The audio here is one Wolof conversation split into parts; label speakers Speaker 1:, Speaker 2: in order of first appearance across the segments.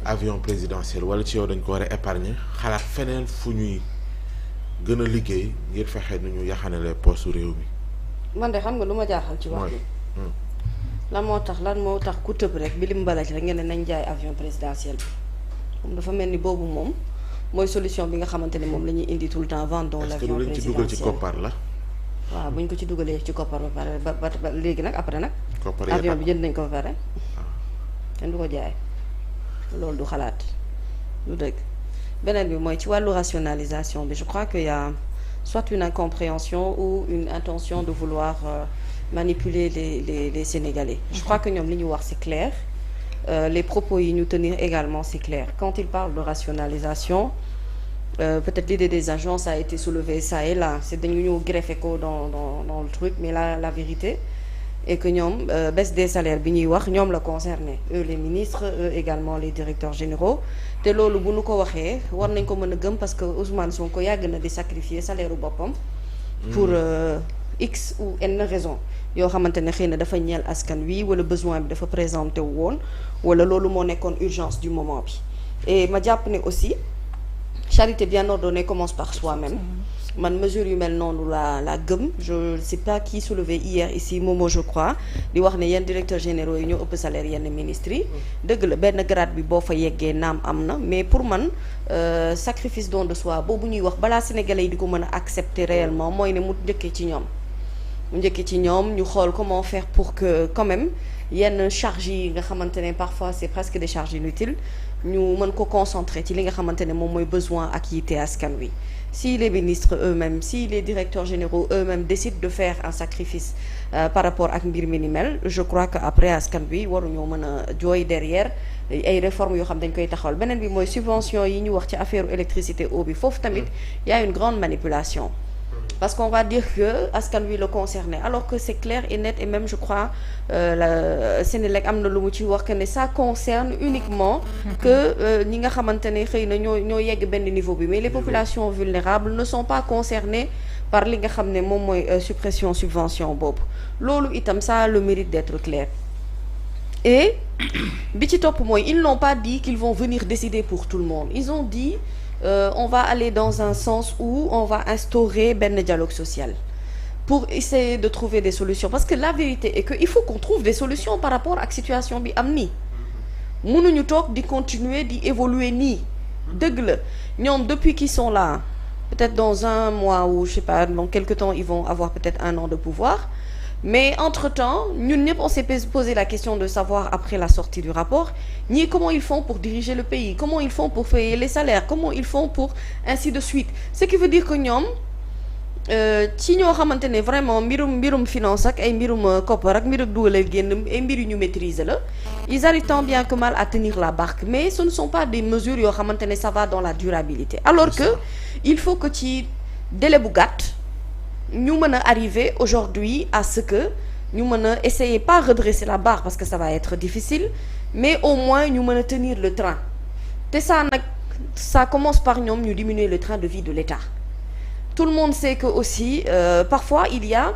Speaker 1: avion présidentiel wala ci yow dañ ko war a épargner xalaat feneen fu ñuy gën a liggéey ngir fexe nu ñu yaxanale poste réew mi.
Speaker 2: man de xam nga lu ma jaaxal ci wax bi lan moo tax ku tëb rek bi lim balaj rek ngeen ne nañ jaay avion présidentiel bi moom dafa mel ni boobu moom mooy solution bi nga xamante ne moom la ñuy indi tout le temps vendons l'avion présidentiel.
Speaker 1: est-ce que du lañ ci dugal ci koppar la.
Speaker 2: waaw buñ ko ci dugalee ci koppar ba pare ba léegi nag après nag.
Speaker 1: koppar
Speaker 2: avion bi jënd nañ ko ba pare. kenn du ko jaay loolu du xalaat du dëgg beneen bi mooy ci wàllu rationalisation bi je crois que y a soit une incompréhension ou une intention de vouloir manipuler les Sénégalais. Je crois que ñoom li ñu wax c'est clair les propos yi ñu tenir également c'est clair quand ils parlent de rationalisation peut-être l'idée des agences a été soulevée ça et là c'est dañu ñëw greffer ko dans le truc mais la vérité est que ñoom baisse des salaires bi ñuy wax ñoom la concerné eux les ministres eux également les directeurs généraux te loolu bu nu ko waxee war nañ ko mën a gëm parce que Ousmane Sonko yàgg na di sacrifier salaire u boppam pour x ou n raison yoo xamante ne xëy na dafa ñeel askan wi wala besoin bi dafa présenté wu woon wala loolu moo nekkoon urgence du moment bi et ma jàpp ne aussi charité bien ordonnée commence par soi-même man mesure yu mel noonu la gëm je sais pas qui soulevait hier ici Momo je crois di wax ne yenn directeurs généraux yi ñoo ëpp salaire yenn ministres yi dëgg la benn grade bi boo fa yeggee naam am na mais pour man sacrifice don de soi boobu ñuy wax balaa sénégalais yi di ko mën a accepter réellement mooy ne mu njëkkee ci ñoom ñu xool comment faire pour que quand même yenn charges yi nga xamante ne parfois c'est presque des charges inutiles ñu mën ko concentrer ci li nga xamante ne moom mooy besoin ak yitte askan wi si les ministres eux-mêmes si les directeurs généraux eux-mêmes décident de faire un sacrifice par rapport ak mbir mi ni mel je crois que après askan wi waruñoo mën a jooy derrière ay réformes yoo xam dañ koy taxawal beneen bi mooy subvention yi ñu wax ci affaire électricité eau bi foofu tamit y a une grande manipulation parce qu'on va dire que askan wi le concerné alors que c'est clair et net et même je crois la Sénélec am na lu mu ci wax que ne ça concerne uniquement que ñi nga xamante ne xëy na ñoo yegg benn niveau bi mais les populations vulnérables ne sont pas concernées par li nga xam ne moom mooy suppression subvention boobu loolu itam ça a le mérite d'être clair et bi ci topp mooy ils n'ont pas dit qu'ils vont venir décider pour tout le monde ils ont dit on va aller dans un sens où on va instaurer benn dialogue social pour essayer de trouver des solutions parce que la vérité est que il faut qu'on trouve des solutions par rapport ak situation bi am nii mënuñu toog di continuer di évoluer nii dëgg la ñoom depuis qu'ils sont là peut-être dans un mois ou je sais pas dans quelque temps ils vont avoir peut-être un an de pouvoir mais entre-temps ñun ñëpp on s'est posé la question de savoir après la sortie du rapport ñii comment ils font pour diriger le pays comment ils font pour payer les salaires comment ils font pour ainsi de suite ce qui veut dire que ñoom ci ñoo xamante ne vraiment mbirum finance ak ay mbirum koppar ak mbirum dugal ak génn ay mbir yu ñu maîtriser la ils arrivent tant bien que mal à tenir la barque mais ce ne sont pas des mesures yoo xamante ne ça va dans la durabilité alors que il faut que ci délai bu gàtt ñu mën a arriver aujourd'hui à ce que ñu mën a essayer pas redresser la barre parce que ça va être difficile mais au moins ñu mën a tenir le train te ça nag ça commence par ñoom ñu diminuer le train de vie de l'État tout le monde sait que aussi parfois il y a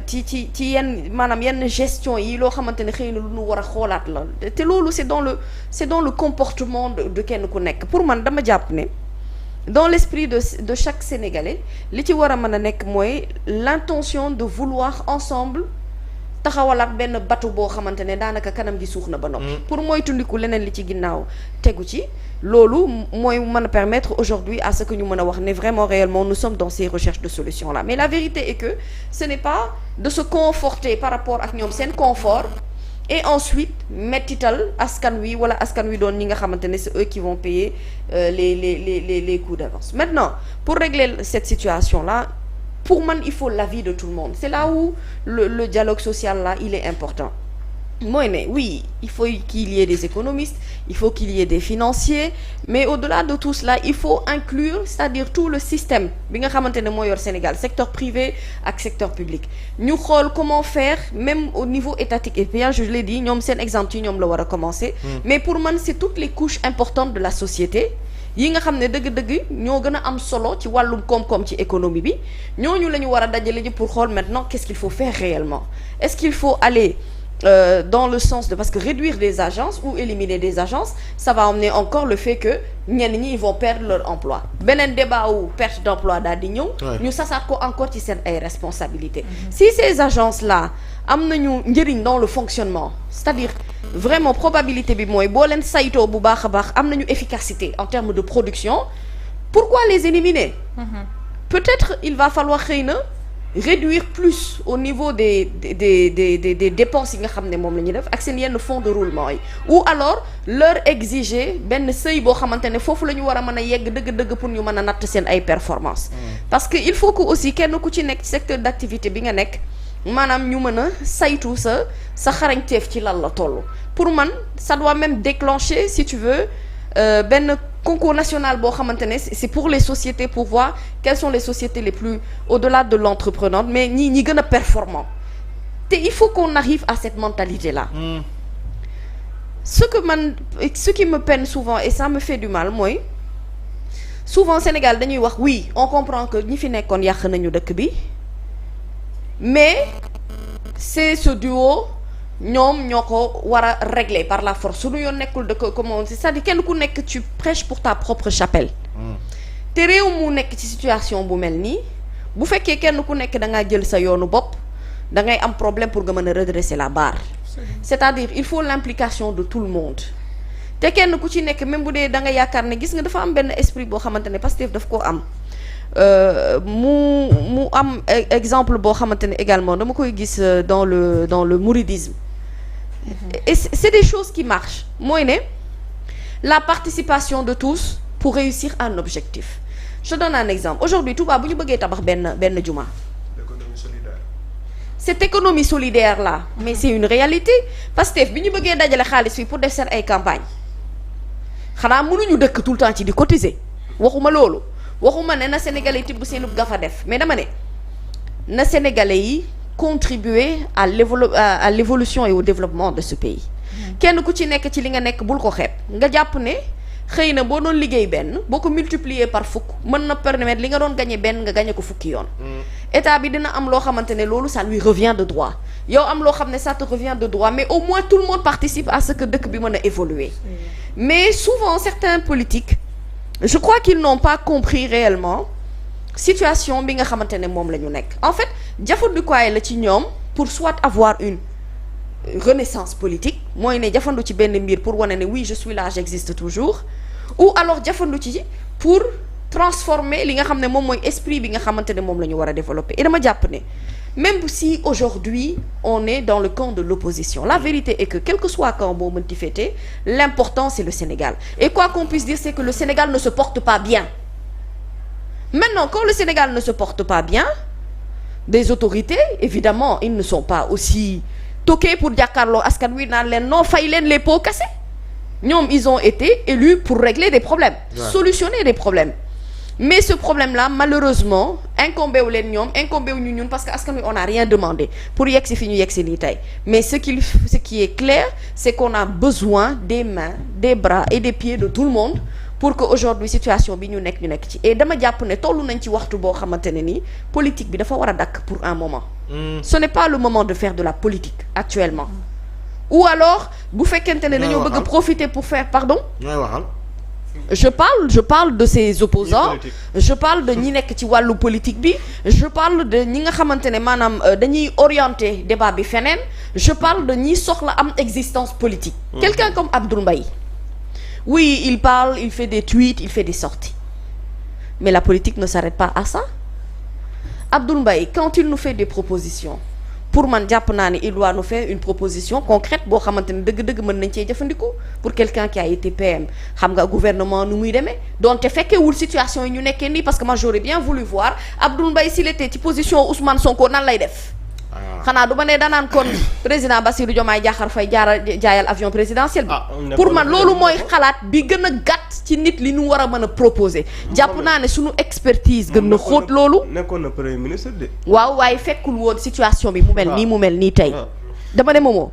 Speaker 2: ci yenn maanaam yenn gestion yi loo xamante ne xëy na lu ñu war a xoolaat la te loolu c'est dans le comportement de kenn ku nekk pour man dama jàpp ne dans l'esprit de chaque Sénégalais li ci war a mën a nekk mooy l'intention de vouloir ensemble taxawalaat benn bateau boo xamante ne daanaka kanam gi suux na ba noppi pour mooy tundiku leneen li ci ginnaaw tegu ci loolu mooy mën a permettre aujourd'hui à ce que ñu mën a wax ne vraiment réellement nous sommes dans ces recherches de solutions là mais la vérité est que ce n'est pas de se conforter par rapport ak ñoom seen confort et ensuite mettital askan wi wala askan wi doon ñi nga xamante ne c'est eux qui vont payer les coûts d'avance maintenant pour régler cette situation là pour man il faut l'avis de tout le monde c'est là où le dialogue social là il est important mooy ne oui il faut qu'il y ait des économistes il faut qu'il y ait des financiers mais au-delà de tout cela il faut inclure c'est-à-dire tout le système bi nga xamante ne moo yor Sénégal secteur privé ak secteur public ñu xool comment faire même au niveau étatique et bien je l'ai dit ñoom seen exemple ci ñoom la war a commencer mais pour man c'est toutes les couches importantes de la société yi nga xam ne dëgg-dëgg ñoo gën a am solo ci wàllum koom-koom ci économie bi ñooñu la ñu war a dajale ji pour xool maintenant qu'est-ce qu'il faut faire réellement est-ce qu'il faut aller dans le sens de parce que réduire des agences ou éliminer des agences ça va emmener encore le fait que ñenn ñi ils vont perdre leur emploi beneen débat wu perte d'emploi daal di ñëw ñu sasaat ko encore ci seen ay responsabilités si ces agences là am nañu njëriñ dans le fonctionnement c'est-à-dire vraiment probabilité bi mooy boo leen saytoo bu baax a baax am nañu efficacité en termes de production pourquoi les éliminer peut-être il va falloir xëy na réduire plus au niveau des dépenses yi nga xam ne moom la ñuy def ak seen yenn fonds de roulement yi ou alors leur exiger benn seuil boo xamante ne foofu la ñu war a mën a yegg dëgg-dëgg pour ñu mën a natt seen ay performance parce que il faut que aussi kenn ku ci nekk ci secteur d'activité bi nga nekk maanaam ñu mën a saytu sa xarañteef ci lan la toll pour man ça doit même déclencher si tu veux benn concours national boo xamante ne c'est pour les sociétés pour voir quelles sont les sociétés les plus au-delà de l'entrepreneur mais ñi gën a performant te il faut qu'on arrive à cette mentalité là ce qui me peine souvent et ça me fait du mal mooy souvent Sénégal dañuy wax oui on comprend que ñi fi nekkoon yàq nañu dëkk bi mais c'est ce duo ñoom ñoo ko war a régler par la force suñu yoon nekkul de comment c'est-à-dire kenn ku nekk tu prêches pour ta propre chapelle te réew mu nekk ci situation bu mel nii bu fekkee kenn ku nekk da ngaa jël sa yoonu bopp da ngay am problème pour nga mën a redresser la barre c'est-à-dire il faut l'implication de tout le monde te kenn ku ci nekk même bu dee da nga yaakaar ne gis nga dafa am benn esprit boo xamante ne Pastef daf koo am mu am exemple boo xamante ne également dama koy gis dans le mouridisme et c'est des choses qui marchent mooy ne la participation de tous pour réussir un objectif je donne un exemple aujourd'hui Touba bu ñu bëggee tabax benn juma cette économie solidaire là mais c'est une réalité Pastef bi ñu bëggee dajale xaalis fii pour def seen ay campagne xanaa mënuñu dëkk tout le temps ci di cotiser waxuma loolu waxuma ne na Sénégalais yi tibb seenub gafa def mais dama ne na Sénégalais yi contribuer à l'évolution et au développement de ce pays kenn ku ci nekk ci li nga nekk bul ko xeeb nga jàpp ne xëy na boo doon liggéey benn boo ko multiplier par fukk mën na permettre li nga doon gagner benn nga gagner ko fukki yoon état bi dina am loo xamante ne loolu ça lui revient de droit yow am loo xam ne ça te revient de droit mais au moins tout le monde participe à ce que dëkk bi mën a évoluer mais souvent certains politiques je crois qu'ils n'ont pas compris réellement situation bi nga xamante ne moom la ñu nekk en fait jafandikuwaay la ci ñoom pour soit avoir une renaissance politique mooy ne jafandu ci benn mbir pour wane ne oui je suis là j'existe toujours ou alors jafandu ci pour transformer li nga xam ne moom mooy esprit bi nga xamante ne moom la ñu war a développer et dama jàpp ne même si aujourd'hui on est dans le camp de l'opposition la vérité est que quel que soit camp boo mënti féete l'important c'est le Sénégal et quoi qu'on puisse dire c'est que le Sénégal ne se porte pas bien maintenant quand le Sénégal ne se porte pas bien des autorités évidemment ils ne sont pas aussi toqués pour jàkkaarloo askan wi naan leen non fay leen les pots cassés ñoom ils ont été élus pour régler des problèmes solutionner des problèmes mais ce problème-là malheureusement incombé wu leen ñoom incombé wu ñu ñun parce que askan wi on n'a rien demandé pour yegg si fi ñu yegg si nii tey mais ce qui est clair c'est qu'on a besoin des mains des bras et des pieds de tout le monde pour que aujourd'hui situation bi ñu nekk ci et dama jàpp ne tollu nañ ci waxtu boo xamante ne nii politique bi dafa war a dakk pour un moment ce n'est pas le moment de faire de la politique actuellement ou alors bu fekkente ne dañoo bëgg a profiter pour faire pardon
Speaker 1: ñooy waxal
Speaker 2: je parle de ces opposants je parle de ñi nekk ci wàllu politique bi je parle de ñi nga xamante ne maanaam dañuy orienter débat bi feneen je parle de ñi soxla am existence politique quelqu'un comme Abdoul Mbaye oui il parle il fait des tweets il fait des sorties mais la politique ne s'arrête pas à ça Abdoul Mbaye quand il nous fait des propositions pour man jàpp naa ne il doit nous faire une proposition concrète boo xamante ne dëgg-dëgg mën nañ cee jëfandikoo pour quelqu'un qui a été PM xam nga gouvernement nu muy demee donte fekkewul situation yi ñu nekkee nii parce que moi j'aurais bien voulu voir Abdoul Mbaye s'il était ci position Ousmane Sonko nan lay def xanaa du ma ne danaan kon président Bassirou Diomaye Diakhar Faye jaayal avion présidentiel bi pour man loolu mooy xalaat bi gën a gàtt ci nit li ñu war a mën a proposer jàpp naa ne suñu expertise gën na xóot loolu
Speaker 3: nekkoon na premier ministre de
Speaker 2: waaw waaye fekkul woon situation bi mu mel nii tey dama ne moomoo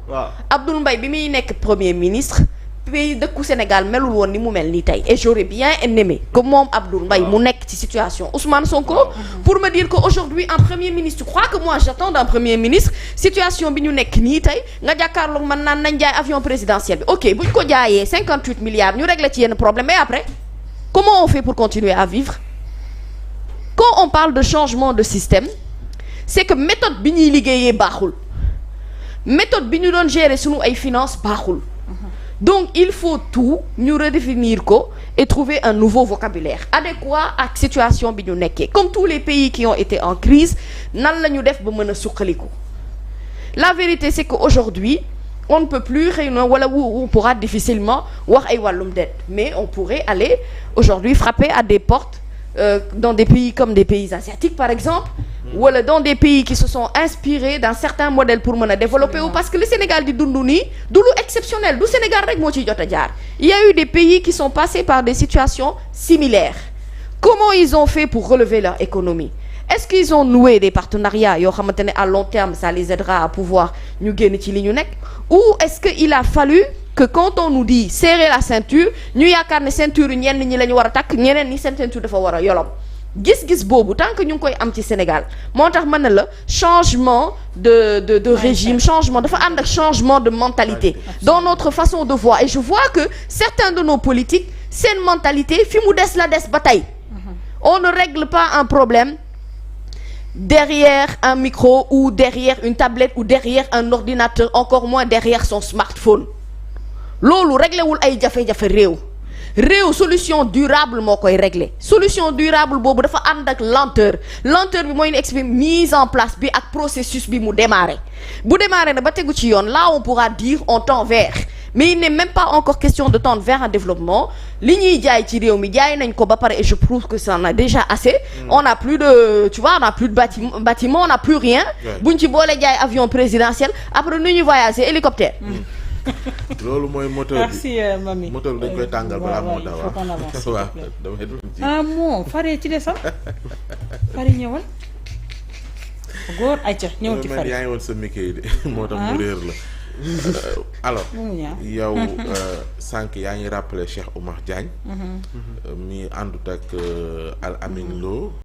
Speaker 2: Abdoul Mbaye bi muy nekk premier ministre pays dëkku Sénégal melul woon ni mu mel nii tey et j'aurais bien aimé que moom Abdoul Mbaye mu nekk ci situation Ousmane Sonko pour me dire que aujourd'hui un premier ministre tu crois que moi j'attends d'un premier ministre situation bi ñu nekk nii tey nga jàkkaarloog man naan nañ jaay avion présidentiel bi ok bu ñu ko jaayee 58 milliards ñu régler ci yenn problème mais après comment on fait pour continuer à vivre quand on parle de changement de système c'est que méthode bi ñuy liggéeyee baaxul méthode bi ñu doon gérer sunu ay finances baaxul donc il faut tout ñu redéfinir ko et trouver un nouveau vocabulaire adéquat ak situation bi ñu nekkee comme tous les pays qui ont été en crise nan la ñu def ba mën a suqaliku la vérité c'est que aujourd'hui on ne peut plus xëy na wala on pourra difficilement wax ay wàllum dette mais on pourrait aller aujourd'hui frapper à des portes dans des pays comme des pays asiatiques par exemple wala dans des pays qui se sont inspirés d'un certain modèle pour mën a développer wu parce que le Sénégal di dund nii du lu exceptionnel du Sénégal rek moo ciy jot a jaar il y a eu des pays qui sont passés par des situations similaires comment ils ont fait pour relever leur économie est-ce qu'ils ont noué des partenariats yoo xamante ne à long terme ça les aidera à pouvoir ñu génn ci li ñu nekk ou est-ce que il a fallu que quand on nous dit serrer la ceinture ñu yaakaar ne ceinture ñenn ñi la ñu war a takk ñeneen ñi seen ceinture dafa war a yolom gis-gis boobu tant que ñu ngi koy am ci Sénégal moo tax mën na la changement de régime changement dafa ànd ak changement de mentalité dans notre façon de voir et je vois que certains de nos politiques seen mentalité fi mu des la des ba tey on ne règle pas un problème derrière un micro ou derrière une tablette ou derrière un ordinateur encore moins derrière son smartphone loolu réglé wul ay jafe-jafe réew solution durable moo koy régler solution durable boobu dafa ànd ak lenteur bi mooy une mise en place bi ak processus bi mu démarrer bu démarrer na ba tegu ci yoon là on pourra dire on tend vers mais il n'est même pas encore question de tendre vers un développement li ñuy jaay ci réew mi jaay nañ ko ba pare et je trouve que ça en a déjà assez on n'a plus de tu vois on n'a plus de bâtiment on n'a plus rien buñ ci boole jaay avion présidentiel après nu ñuy voyager hélicoptère
Speaker 1: loolu mooy moteur bi
Speaker 3: merci Mamy
Speaker 1: moteur bi dañ koy tàngal balaa moo daw waaw damay doon ci
Speaker 3: moo faree ci desam fari ñëwal góor ayca ñëwal ci fari
Speaker 1: yaa ngi woon sa micro de moo tax mu réer la alors yow sànq yaa ngi rappelé Cheikh Oumar Diagne mi àndut ak Al Amin Lo